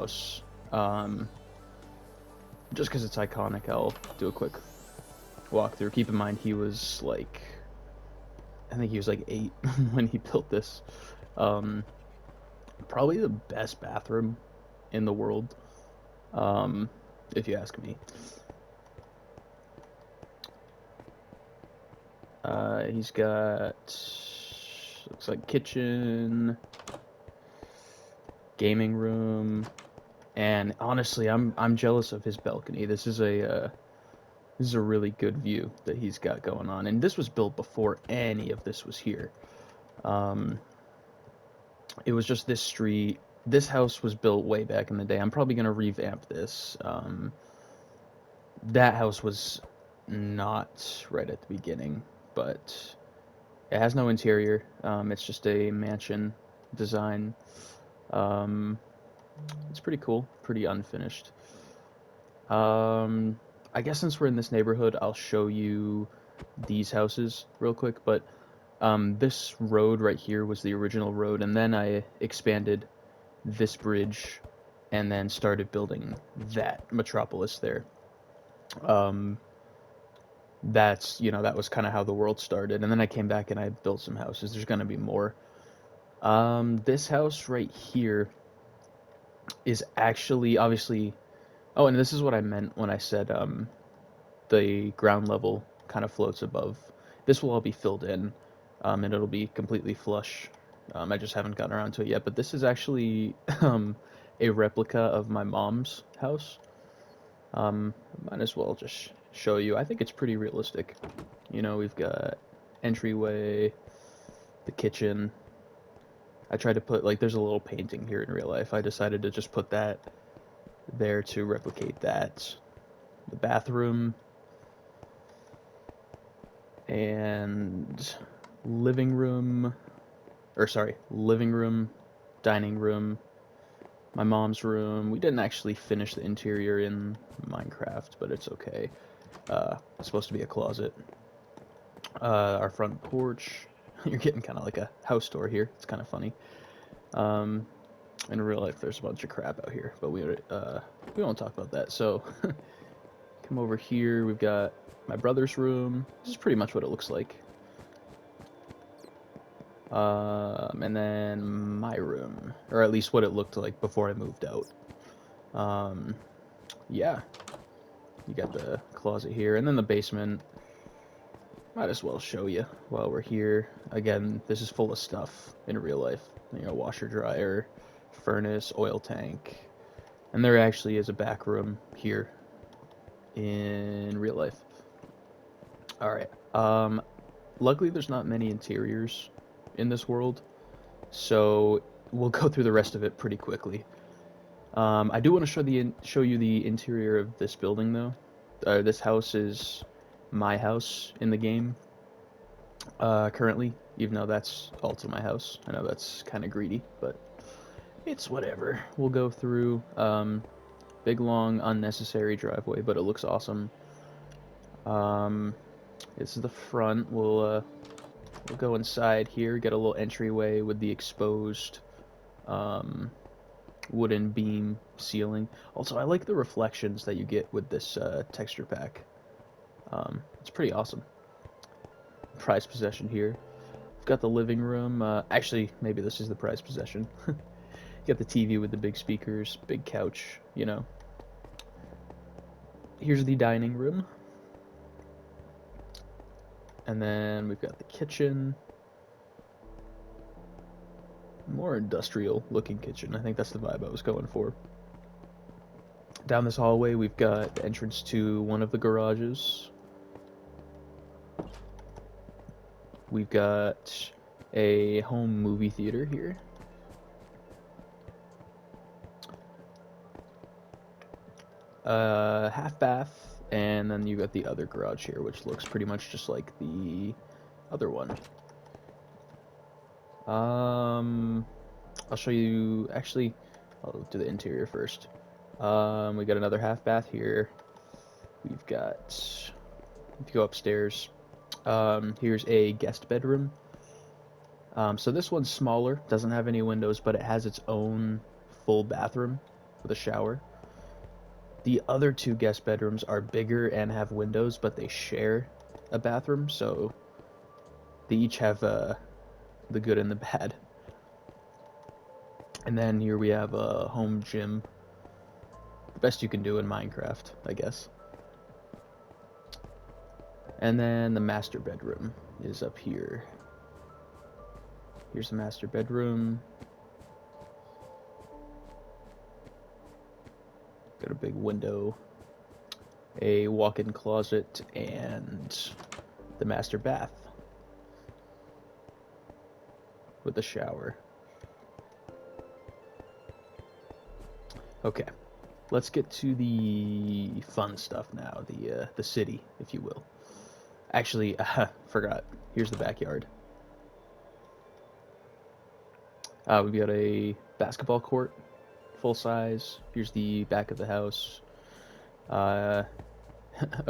house. Um, just because it's iconic, I'll do a quick walkthrough. Keep in mind, he was like, I think he was like 8 when he built this. Um, Probably the best bathroom in the world, um, if you ask me. He's got, looks like kitchen, gaming room, and honestly, I'm jealous of his balcony. This is a really good view that he's got going on, and this was built before any of this was here. Um, it was just this street. This house was built way back in the day. I'm probably gonna revamp this. That house was not right at the beginning, but it has no interior. It's just a mansion design. Um, it's pretty cool, pretty unfinished. Um, I guess since we're in this neighborhood, I'll show you these houses real quick. But this road right here was the original road, and then I expanded this bridge and then started building that metropolis there. Um, that was kind of how the world started. And then I came back and I built some houses. There's going to be more. This house right here is actually obviously. Oh, and this is what I meant when I said the ground level kind of floats above. This will all be filled in, and it'll be completely flush. I just haven't gotten around to it yet. But this is actually a replica of my mom's house. Might as well just show you. I think it's pretty realistic. You know, we've got entryway, the kitchen. I tried to put, like, there's a little painting here in real life. I decided to just put that there to replicate that. The bathroom and living room, or sorry, living room, dining room, my mom's room. We didn't actually finish the interior in Minecraft, but it's okay. It's supposed to be a closet. Our front porch. You're getting kind of like a house tour here. It's kind of funny. Um, in real life, there's a bunch of crap out here, but we won't talk about that. So come over here. We've got my brother's room. This is pretty much what it looks like. And then my room, or at least what it looked like before I moved out. Um, yeah, you got the closet here, and then the basement. Might as well show you while we're here. Again, this is full of stuff in real life. You know, washer, dryer, furnace, oil tank, and there actually is a back room here in real life. All right. Luckily, there's not many interiors in this world, so we'll go through the rest of it pretty quickly. I do want to show you the interior of this building, though. This house is my house in the game currently, even though that's also my house. I know that's kind of greedy, but it's whatever. We'll go through. Big, long, unnecessary driveway, but it looks awesome. This is the front. We'll go inside here, get a little entryway with the exposed wooden beam ceiling. Also, I like the reflections that you get with this texture pack. It's pretty awesome. Prized possession here. We've got the living room. Actually, maybe this is the prized possession. You got the TV with the big speakers, big couch, you know. Here's the dining room. And then we've got the kitchen. More industrial looking kitchen. I think that's the vibe I was going for. Down this hallway, we've got the entrance to one of the garages. We've got a home movie theater here. Half bath, and then you got the other garage here, which looks pretty much just like the other one. I'll show you. Actually, I'll do the interior first. We got another half bath here. We've got. If you go upstairs, here's a guest bedroom. So this one's smaller, doesn't have any windows, but it has its own full bathroom. with a shower. The other two guest bedrooms are bigger and have windows, but they share a bathroom, so they each have the good and the bad. And then here we have a home gym. The best you can do in Minecraft, I guess. And then the master bedroom is up here. Here's the master bedroom. Got a big window, a walk-in closet, and the master bath with a shower. Okay, let's get to the fun stuff now, the city, if you will. Actually, forgot. Here's the backyard. We've got a basketball court, full size. Here's the back of the house. A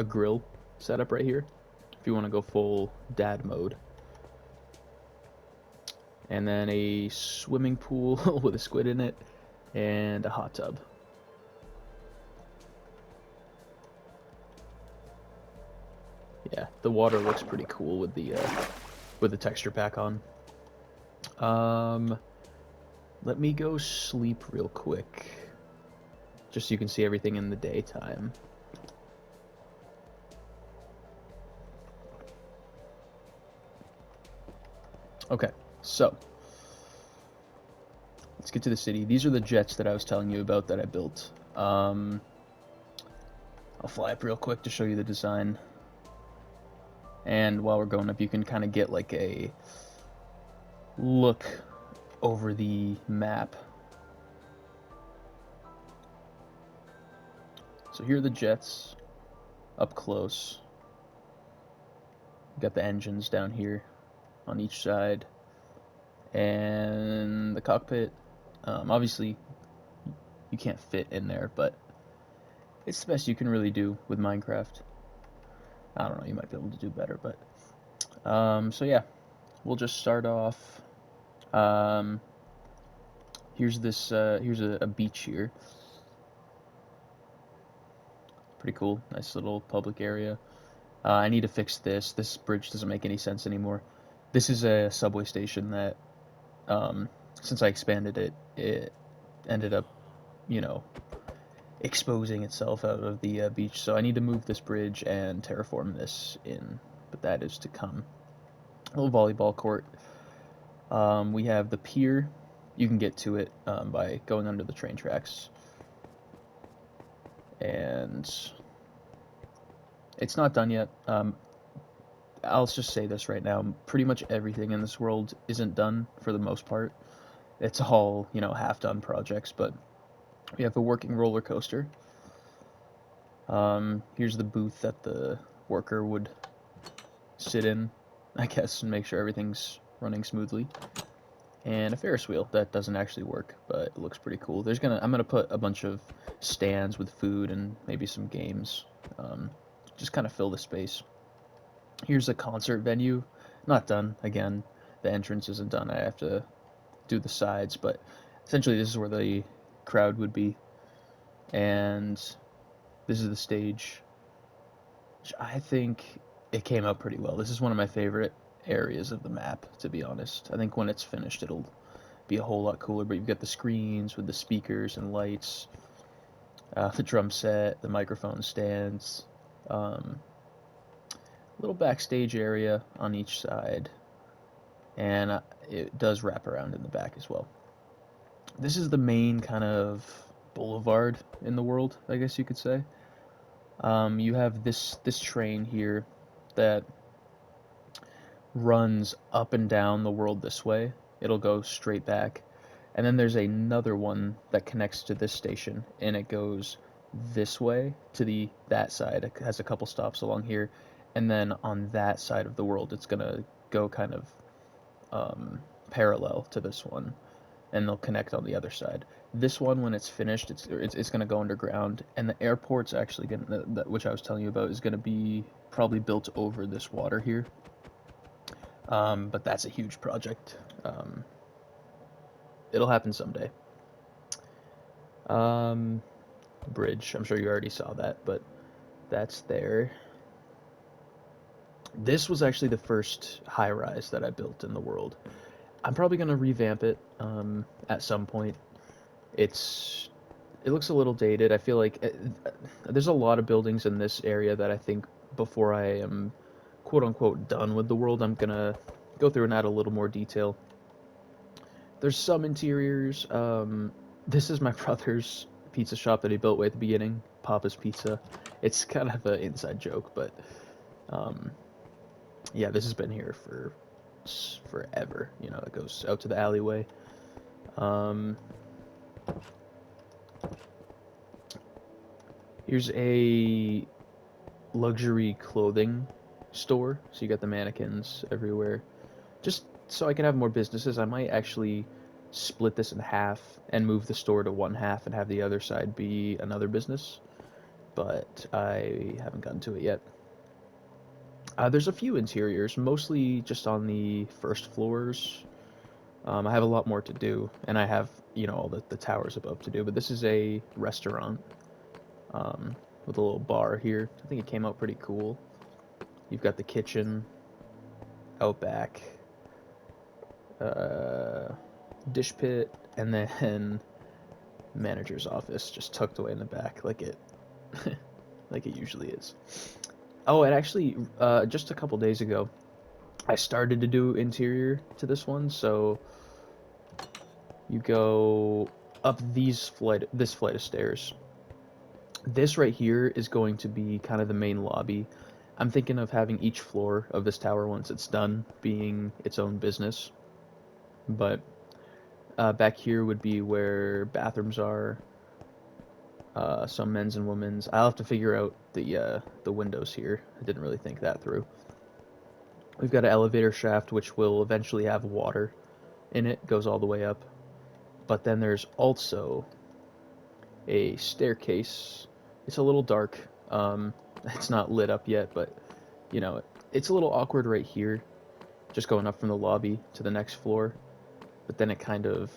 grill setup right here, if you want to go full dad mode. And then a swimming pool with a squid in it, and a hot tub. Yeah, the water looks pretty cool with the texture pack on. Let me go sleep real quick, just so you can see everything in the daytime. Okay, so let's get to the city. These are the jets that I was telling you about that I built. I'll fly up real quick to show you the design. And while we're going up, you can kind of get like a look over the map. So here are the jets up close. Got the engines down here on each side, and the cockpit. Obviously, you can't fit in there, but it's the best you can really do with Minecraft. I don't know, you might be able to do better, but so yeah, we'll just start off. Here's a beach here. Pretty cool, nice little public area. I need to fix this. This bridge doesn't make any sense anymore. This is a subway station that, since I expanded it, it ended up, you know, exposing itself out of the beach. So I need to move this bridge and terraform this in, but that is to come. A little volleyball court. We have the pier. You can get to it by going under the train tracks. And it's not done yet. I'll just say this right now. Pretty much everything in this world isn't done for the most part. It's all, half-done projects, but we have a working roller coaster. Here's the booth that the worker would sit in, I guess, and make sure everything's running smoothly. And a Ferris wheel that doesn't actually work, but it looks pretty cool. I'm gonna put a bunch of stands with food and maybe some games, just kind of fill the space. Here's a concert venue, not done. Again, the entrance isn't done. I have to do the sides, but essentially this is where the crowd would be, and this is the stage, which I think it came out pretty well. This is one of my favorite areas of the map, to be honest. I think when it's finished, it'll be a whole lot cooler, but you've got the screens with the speakers and lights, the drum set, the microphone stands, little backstage area on each side, and it does wrap around in the back as well. This is the main kind of boulevard in the world, I guess you could say. You have this train here that runs up and down the world this way. It'll go straight back. And then there's another one that connects to this station, and it goes this way to that side. It has a couple stops along here. And then on that side of the world, it's going to go kind of parallel to this one, and they'll connect on the other side. This one, when it's finished, it's going to go underground, and the airport's actually going to, which I was telling you about, is going to be probably built over this water here. But that's a huge project. It'll happen someday. Um, Bridge. I'm sure you already saw that, but that's there. This was actually the first high rise that I built in the world. I'm probably gonna revamp it at some point. It looks a little dated. I feel like there's a lot of buildings in this area that I think before I am quote unquote done with the world, I'm gonna go through and add a little more detail. There's some interiors. This is my brother's pizza shop that he built way at the beginning, Papa's Pizza. It's kind of an inside joke, but um, yeah, this has been here for forever. You know, it goes out to the alleyway. Um, Here's a luxury clothing store. So you got the mannequins everywhere. Just so I can have more businesses, I might actually split this in half and move the store to one half and have the other side be another business. But I haven't gotten to it yet. There's a few interiors, mostly just on the first floors. I have a lot more to do, and I have, you know, all the towers above to do. But this is a restaurant with a little bar here. I think it came out pretty cool. You've got the kitchen out back, uh, dish pit, and then manager's office just tucked away in the back, like it, like it usually is. Oh, and actually, just a couple days ago, I started to do interior to this one. So you go up this flight of stairs. This right here is going to be kind of the main lobby. I'm thinking of having each floor of this tower, once it's done, being its own business. But back here would be where bathrooms are, some men's and women's. I'll have to figure out the windows here. I didn't really think that through. We've got an elevator shaft which will eventually have water in it, goes all the way up. But then there's also a staircase. It's a little dark. It's not lit up yet, but you know, it's a little awkward right here, just going up from the lobby to the next floor. But then it kind of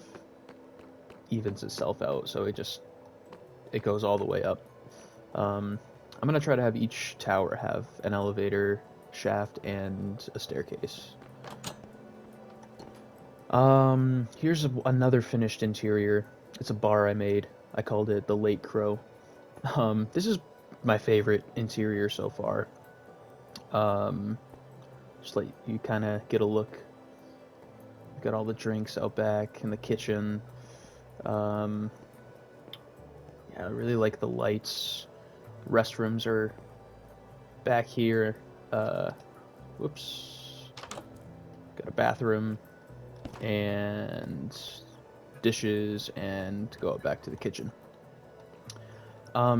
evens itself out, so it goes all the way up. I'm gonna try to have each tower have an elevator shaft and a staircase. Here's another finished interior. It's a bar I made. I called it the Late Crow. This is my favorite interior so far. Um, just let you kind of get a look. You've got all the drinks out back in the kitchen. Um, yeah, I really like the lights. Restrooms are back here. Whoops. Got a bathroom and dishes, and go back to the kitchen.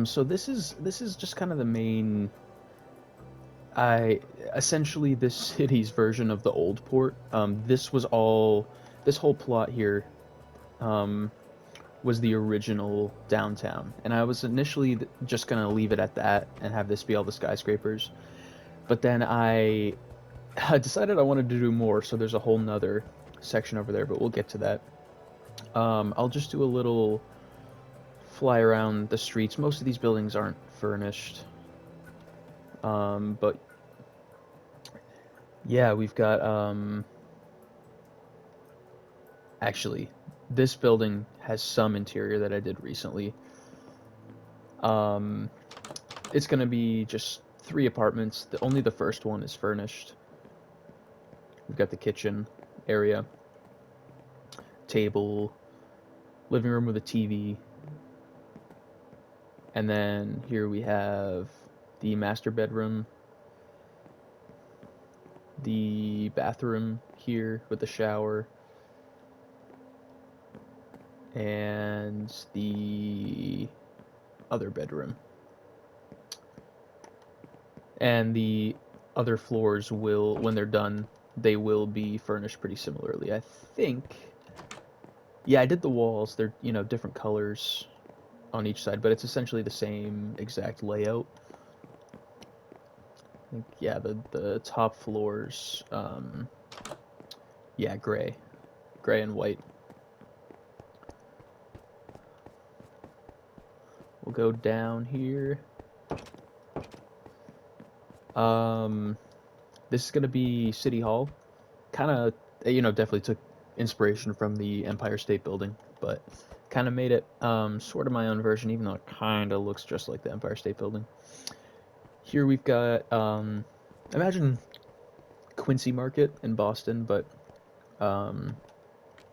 So this is just kind of the main. I essentially this city's version of the old port. This whole plot here was the original downtown, and I was initially just gonna leave it at that and have this be all the skyscrapers, but then I decided I wanted to do more, so there's a whole nother section over there, but we'll get to that. I'll just do a little fly around the streets. Most of these buildings aren't furnished. But yeah, we've got actually this building has some interior that I did recently. Um, it's gonna be just 3 apartments. Only the first one is furnished. We've got the kitchen area, table, living room with a TV, and then here we have the master bedroom, the bathroom here with the shower, and the other bedroom. And the other floors will, when they're done, they will be furnished pretty similarly. I think. Yeah, I did the walls. They're, you know, different colors on each side, but it's essentially the same exact layout. I think, yeah, the top floors, yeah, gray and white. we'll go down here. This is gonna be City Hall. Kind of, definitely took inspiration from the Empire State Building, but kind of made it sort of my own version, even though it kind of looks just like the Empire State Building. Here we've got, imagine Quincy Market in Boston, but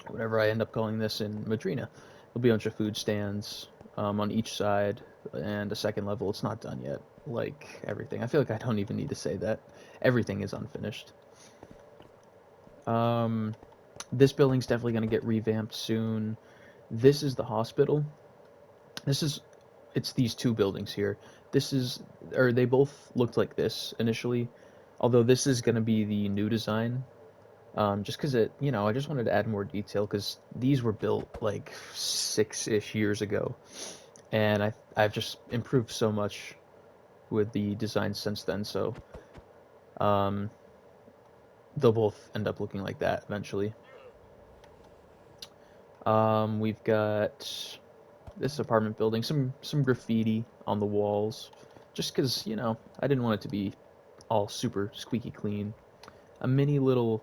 whatever I end up calling this in Madrina. There'll be a bunch of food stands on each side, and a second level. It's not done yet, like everything. I feel like I don't even need to say that. Everything is unfinished. This building's definitely going to get revamped soon. This is the hospital. It's these two buildings here. They both looked like this initially, although this is going to be the new design. Just because I just wanted to add more detail because these were built like 6-ish years ago, and I've just improved so much with the design since then. So, um, they'll both end up looking like that eventually. We've got this apartment building, some graffiti on the walls, just because I didn't want it to be all super squeaky clean. A mini little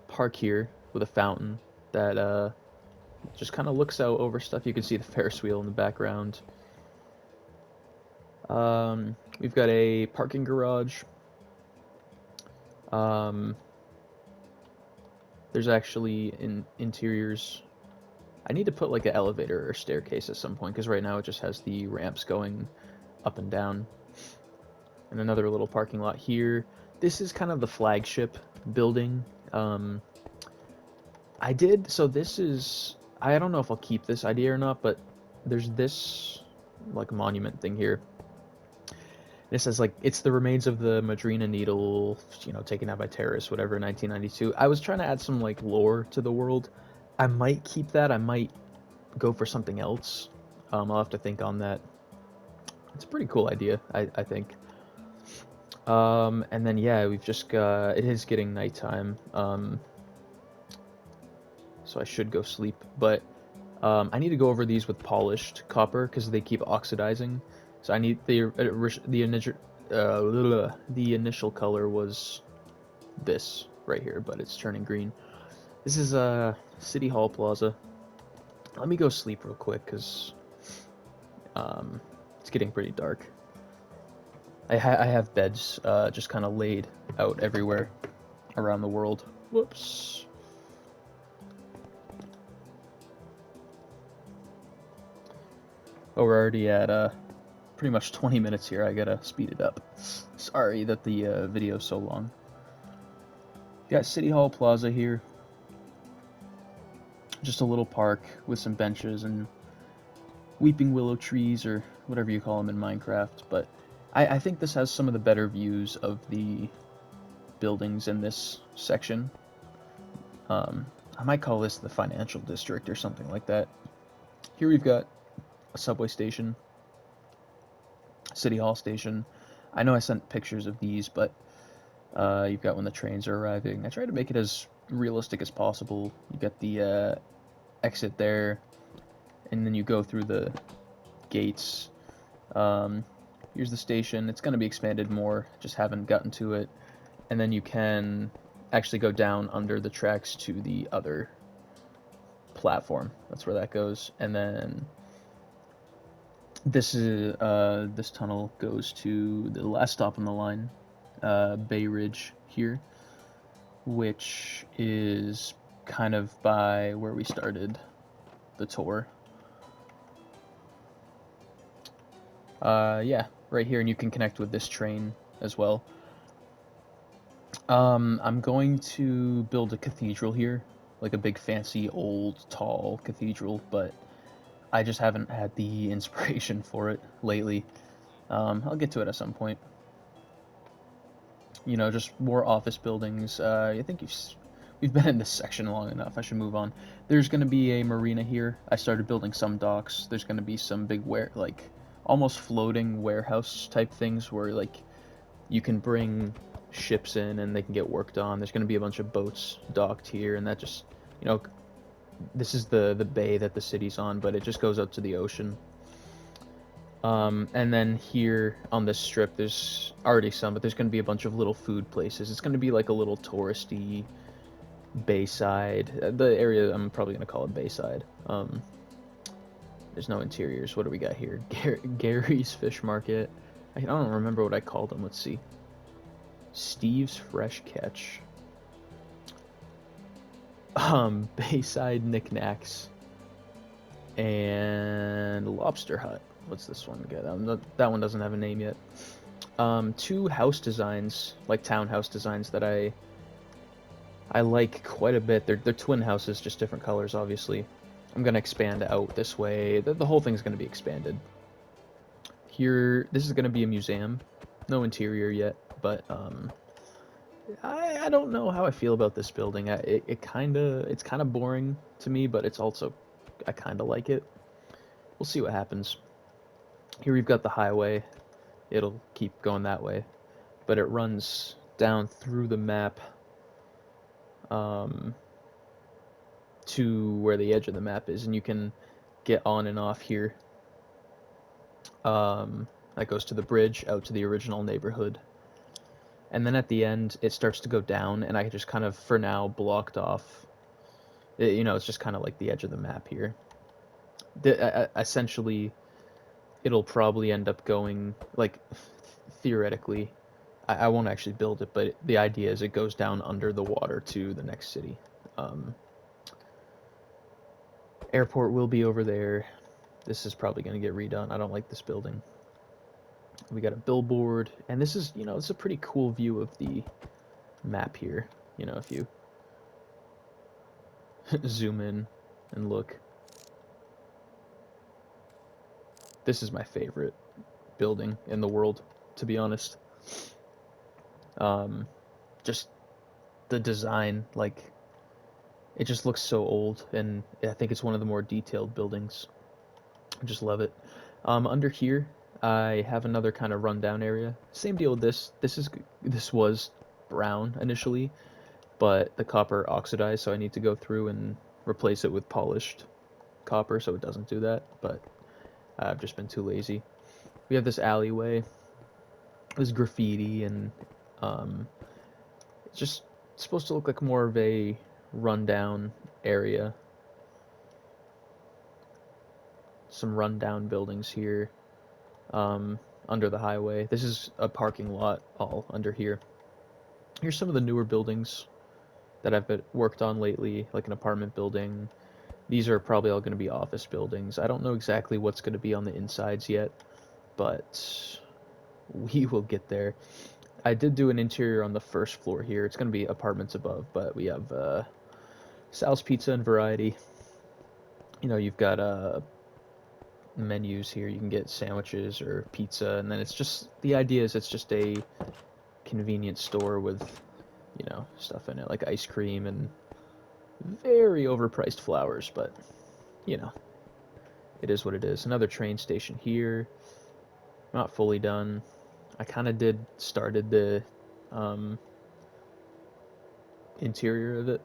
park here with a fountain that just kind of looks out over stuff. You can see the Ferris wheel in the background. We've got a parking garage. There's actually interiors. I need to put like an elevator or staircase at some point because right now it just has the ramps going up and down. And another little parking lot here. This is kind of the flagship building. I don't know if I'll keep this idea or not, but there's this like monument thing here. It says like it's the remains of the Madrina needle, taken out by terrorists, whatever, in 1992. I was trying to add some like lore to the world. I might keep that. I might go for something else. I'll have to think on that. It's a pretty cool idea, I think. And then yeah, we've just got. It is getting nighttime. So I should go sleep. But I need to go over these with polished copper because they keep oxidizing. So I need the initial color was this right here, but it's turning green. This is City Hall Plaza. Let me go sleep real quick because it's getting pretty dark. I have beds just kind of laid out everywhere around the world. Whoops. Oh, we're already at pretty much 20 minutes here. I gotta speed it up. Sorry that the video's so long. Got City Hall Plaza here. Just a little park with some benches and weeping willow trees, or whatever you call them in Minecraft. But I think this has some of the better views of the buildings in this section. I might call this the financial district or something like that. Here we've got a subway station, City Hall station. I know I sent pictures of these, but you've got when the trains are arriving. I tried to make it as realistic as possible. You get the exit there, and then you go through the gates. Here's the station. It's going to be expanded more, just haven't gotten to it. And then you can actually go down under the tracks to the other platform. That's where that goes. And then this tunnel goes to the last stop on the line, Bay Ridge here, which is kind of by where we started the tour. Yeah, right here, and you can connect with this train as well. I'm going to build a cathedral here, like a big fancy old tall cathedral, but I just haven't had the inspiration for it lately. I'll get to it at some point. Just more office buildings. I think we've been in this section long enough. I should move on. There's going to be a marina here. I started building some docks. There's going to be some big almost floating warehouse type things where you can bring ships in and they can get worked on. There's going to be a bunch of boats docked here, and that just this is the bay that the city's on, but it just goes out to the ocean. And then here on this strip, there's already some, but there's going to be a bunch of little food places. It's going to be like a little touristy Bayside. The area I'm probably going to call it Bayside. There's no interiors. What do we got here? Gary's Fish Market. I don't remember what I called them. Let's see. Steve's Fresh Catch. Bayside Knickknacks. And Lobster Hut. What's this one get? That one doesn't have a name yet. Two house designs, like townhouse designs that I like quite a bit. They're twin houses, just different colors, obviously. I'm gonna expand out this way. The whole thing's gonna be expanded. Here, this is gonna be a museum. No interior yet, but I don't know how I feel about this building. It's kind of boring to me, but it's also I kind of like it. We'll see what happens. Here we've got the highway. It'll keep going that way, but it runs down through the map to where the edge of the map is, and you can get on and off here. That goes to the bridge, out to the original neighborhood. And then at the end, it starts to go down, and I just kind of, for now, blocked off. It's just kind of like the edge of the map here. Essentially, it'll probably end up going, like, theoretically, I won't actually build it, but the idea is it goes down under the water to the next city. Airport will be over there. This is probably going to get redone. I don't like this building. We got a billboard, and this is, it's a pretty cool view of the map here. If you zoom in and look. This is my favorite building in the world, to be honest. Just the design, like, it just looks so old, and I think it's one of the more detailed buildings. I just love it. Under here, I have another kind of rundown area. Same deal with this. This was brown initially, but the copper oxidized, so I need to go through and replace it with polished copper so it doesn't do that, but I've just been too lazy. We have this alleyway. There's graffiti, and it's just supposed to look like more of a rundown area. Some rundown buildings here under the highway. This is a parking lot all under here. Here's some of the newer buildings that I've worked on lately, like an apartment building. These are probably all going to be office buildings. I don't know exactly what's going to be on the insides yet, but we will get there. I did do an interior on the first floor here. It's going to be apartments above, but we have Sal's Pizza and Variety. You've got menus here. You can get sandwiches or pizza, and then it's just, the idea is it's just a convenience store with, stuff in it, like ice cream and very overpriced flowers, but, it is what it is. Another train station here. Not fully done. I kind of started the interior of it.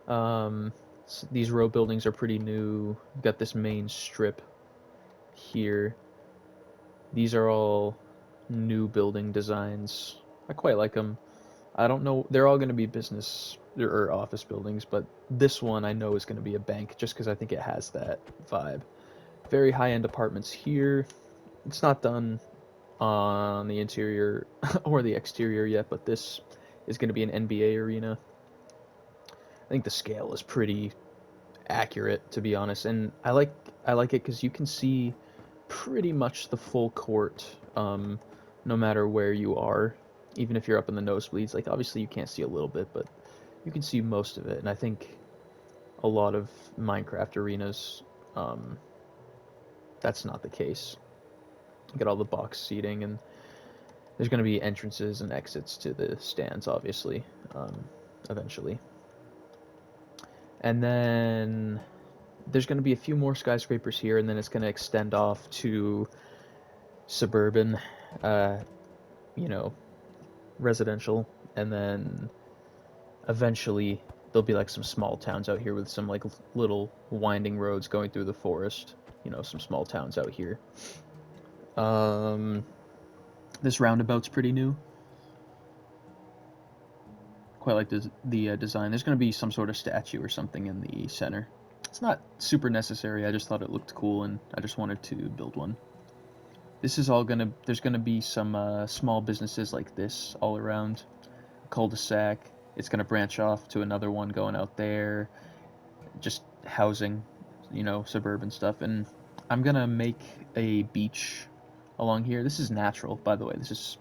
So these row buildings are pretty new. We've got this main strip here. These are all new building designs. I quite like them. I don't know, they're all going to be business or office buildings, but this one I know is going to be a bank just because I think it has that vibe. Very high-end apartments here. It's not done on the interior or the exterior yet, but this is going to be an NBA arena. I think the scale is pretty accurate, to be honest, and I like it because you can see pretty much the full court, no matter where you are, even if you're up in the nosebleeds. Like, obviously you can't see a little bit, but you can see most of it, and I think a lot of Minecraft arenas, that's not the case. You get all the box seating, and there's going to be entrances and exits to the stands, obviously, eventually. And then there's going to be a few more skyscrapers here, and then it's going to extend off to suburban, residential, and then eventually there'll be like some small towns out here with some like little winding roads going through the forest. you know, some small towns out here. This roundabout's pretty new. Quite like the design. There's going to be some sort of statue or something in the center. It's not super necessary. I just thought it looked cool, and I just wanted to build one. This is all gonna. There's gonna be some small businesses like this all around. Cul-de-sac. It's gonna branch off to another one going out there. Just housing, you know, suburban stuff. And I'm gonna make a beach along here. This is natural, by the way. This is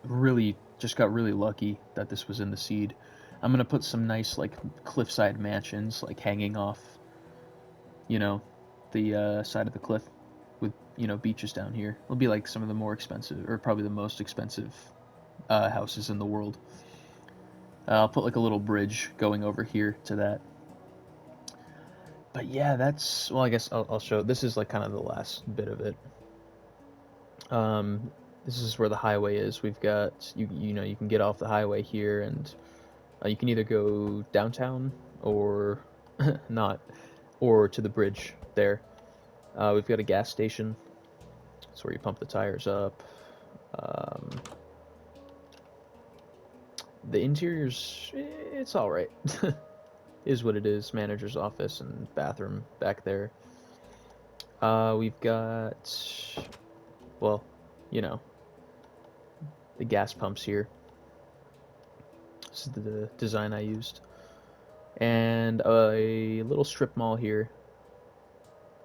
really just got really lucky that this was in the seed. I'm gonna put some nice like cliffside mansions like hanging off, you know, the side of the cliff with, you know, beaches down here. It'll be like some of the more expensive, or probably the most expensive houses in the world. I'll put like a little bridge going over here to that. But yeah, that's, well, I guess I'll show. This is like kind of the last bit of it. This is where the highway is. We've got, you know, you can get off the highway here, and you can either go downtown or not, or to the bridge there. We've got a gas station. That's where you pump the tires up. The interior's, it's all right. Is what it is. Manager's office and bathroom back there. We've got, well, you know, the gas pumps here. This is the design I used. And a little strip mall here.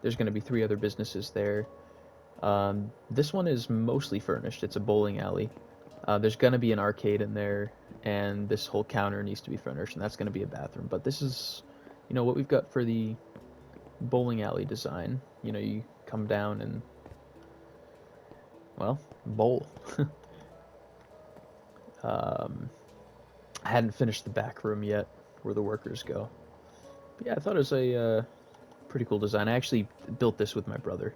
There's going to be 3 other businesses there. This one is mostly furnished. It's a bowling alley. There's going to be an arcade in there, and this whole counter needs to be furnished, and that's going to be a bathroom. But this is, you know, what we've got for the bowling alley design. You know, you come down and, well, bowl. I hadn't finished the back room yet, where the workers go. But yeah, I thought it was a pretty cool design. I actually built this with my brother.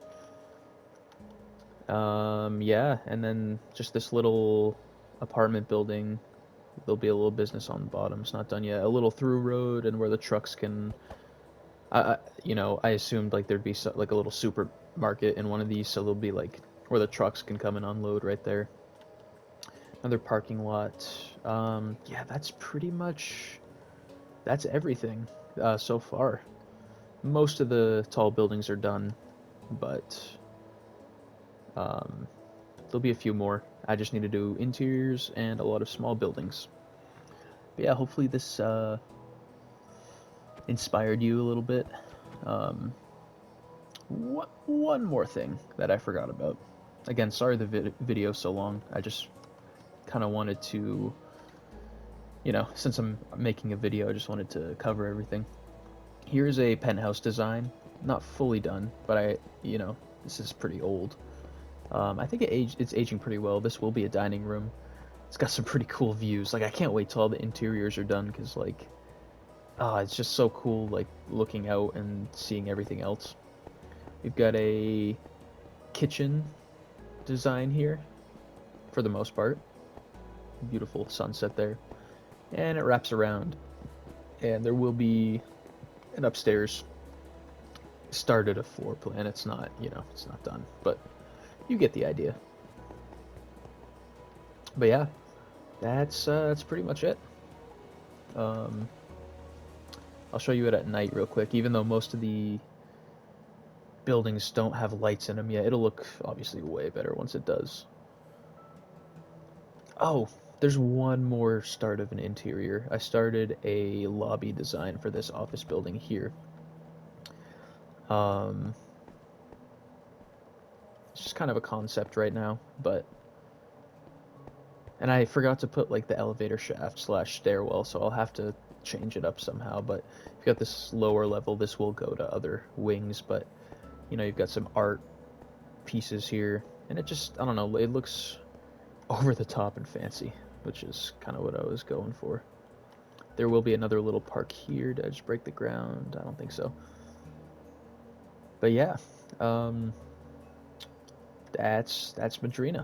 Yeah, and then just this little apartment building. There'll be a little business on the bottom. It's not done yet. A little through road, and where the trucks can. You know, I assumed like there'd be like a little supermarket in one of these, so there'll be like where the trucks can come and unload right there. Another parking lot. Yeah, that's pretty much. That's everything so far. Most of the tall buildings are done, but there'll be a few more. I just need to do interiors and a lot of small buildings. But yeah, hopefully this inspired you a little bit. One more thing that I forgot about. Again, sorry the video's so long. I just kind of wanted to, you know, since I'm making a video, I just wanted to cover everything. Here's a penthouse design. Not fully done, but you know, this is pretty old. I think it's aging pretty well. This will be a dining room. It's got some pretty cool views. Like, I can't wait till all the interiors are done, because, like, it's just so cool, like, looking out and seeing everything else. We've got a kitchen design here, for the most part. Beautiful sunset there. And it wraps around. And there will be an upstairs. Started a floor plan. It's not, you know, it's not done. But you get the idea. But yeah, that's pretty much it. I'll show you it at night real quick. Even though most of the buildings don't have lights in them yet, it'll look obviously way better once it does. Oh, there's one more start of an interior. I started a lobby design for this office building here. It's just kind of a concept right now, but... And I forgot to put, like, the elevator shaft / stairwell, so I'll have to change it up somehow. But you've got this lower level, this will go to other wings, but, you know, you've got some art pieces here, and it just, I don't know, it looks over the top and fancy, which is kind of what I was going for. There will be another little park here. Did I just break the ground? I don't think so. But yeah, that's MADRINA.